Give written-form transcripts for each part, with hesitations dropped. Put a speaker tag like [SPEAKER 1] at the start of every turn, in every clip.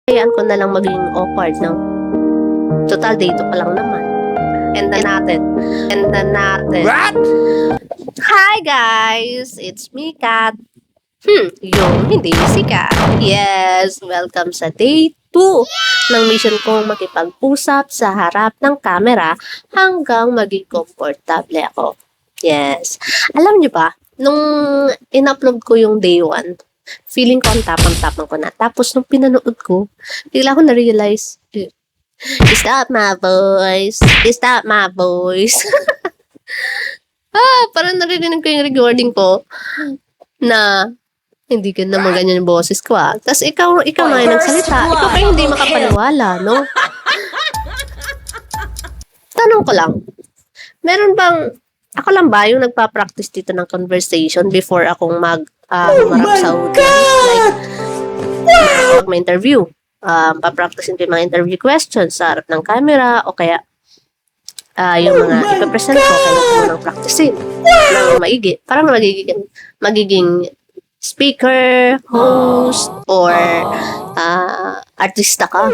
[SPEAKER 1] hayaan ko na lang maging awkward, no? Total, dito pa lang naman. And then natin. What? Hi guys! It's me, Kat. Yung hindi si Kat. Yes, welcome sa day 2 ng mission kong makipag-usap sa harap ng camera hanggang maging komportable ako. Yes. Alam niyo ba, nung in-upload ko yung day 1, feeling ko ang tapang-tapang ko na. Tapos nung pinanood ko, bigla ko na-realize, is that my voice? Is that my voice? Parang narinig ko yung recording ko na hindi ka naman ganyan yung boses ko Tapos ikaw na yung nagsalita. Ikaw pa yung hindi makapaniwala, no? Tanong ko lang, meron bang, ako lang ba yung nagpa-practice dito ng conversation before akong humarap sa audience? Like, may interview. Pa-practice ko yung mga interview questions sa harap ng camera o kaya yung mga ipapresent ko kaya ko nang practicein ng maigi. Parang magiging speaker, host, or artista ka.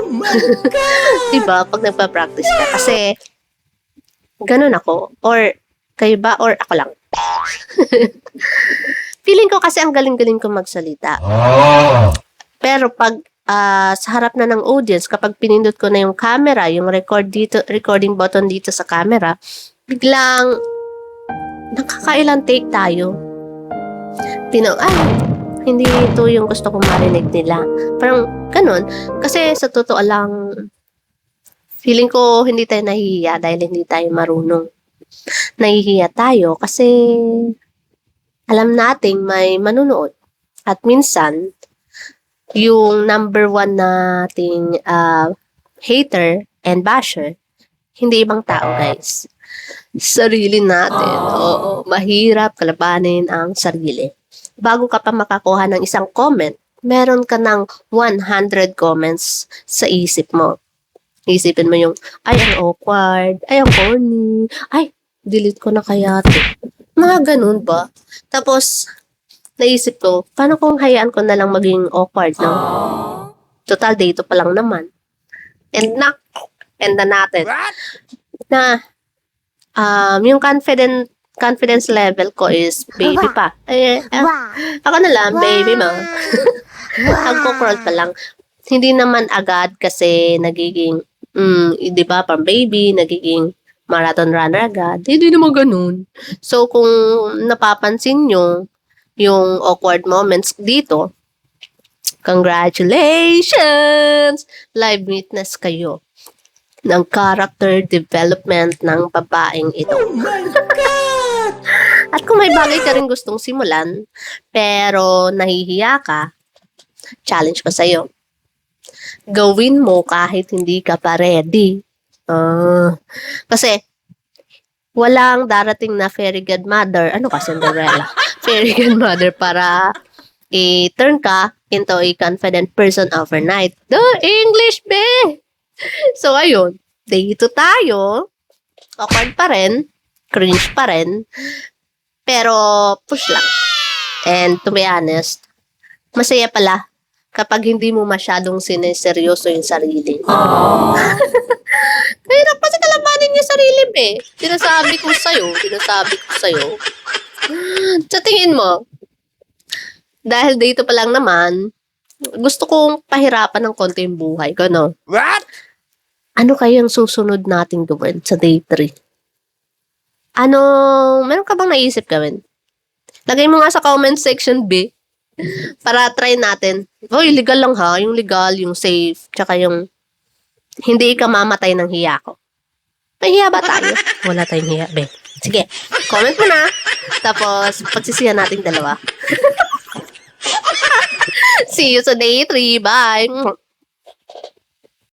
[SPEAKER 1] Diba? Pag nagpa-practice ka. Kasi, ganun ako. Or, kayo ba? Or ako lang. Feeling ko kasi ang galing-galing ko magsalita. Pero pag sa harap na ng audience, kapag pinindot ko na yung camera, yung recording button dito sa camera, biglang nakakailang take tayo. Hindi ito yung gusto kong marinig nila. Parang ganun. Kasi sa totoo lang, feeling ko hindi tayo nahihiya dahil hindi tayo marunong. Nahihiya tayo kasi alam nating may manunood. At minsan, yung number 1 nating hater and basher, hindi ibang tao, guys. Sarili natin. Oo, mahirap kalabanin ang sarili. Bago ka pa makakuha ng isang comment, meron ka ng 100 comments sa isip mo. Isipin mo yung, ay, ang awkward, ay, ang corny, ay, delete ko na kaya ito. Mga ganun ba? Tapos, naisip ko, paano kung hayaan ko na lang maging awkward, no? Total, dito pa lang naman. And natin. Na, yung confidence level ko is baby pa. Ako na lang, baby mo. Nagko-crawl pa lang. Hindi naman agad kasi nagiging, di ba, pang baby, nagiging marathon runner agad. Hindi naman ganun. So, kung napapansin nyo, yung awkward moments dito, congratulations! Live witness kayo ng character development ng babaeng ito. Oh my God! At kung may bagay ka rin gustong simulan, pero nahihiya ka, challenge ko sa'yo. Gawin mo kahit hindi ka pa ready. Kasi, walang darating na fairy godmother. Ano ka, Cinderella? Fairy godmother para i-turn ka into a confident person overnight. English, be! So, ayun. Dito tayo. Awkward pa rin. Cringe pa rin. Pero, push lang. And to be honest, masaya pala kapag hindi mo masyadong sineseryoso yung sarili. Mahirap kasi kalabanin yung sarili, be. Sinasabi ko sa'yo. Sa tingin mo, dahil dito pa lang naman, gusto kong pahirapan ng konti yung buhay ko, no? What? Ano kayang susunod nating gawin sa day 3? Meron ka bang naisip gawin? Lagay mo nga sa comment section, B. Para try natin. Legal lang ha. Yung legal, yung safe, tsaka yung hindi ka mamatay ng hiya ko. May hiya ba tayo? Wala tayong hiya, be. Sige, comment mo na. Tapos, pagsisihan nating dalawa. See you sa day 3. Bye!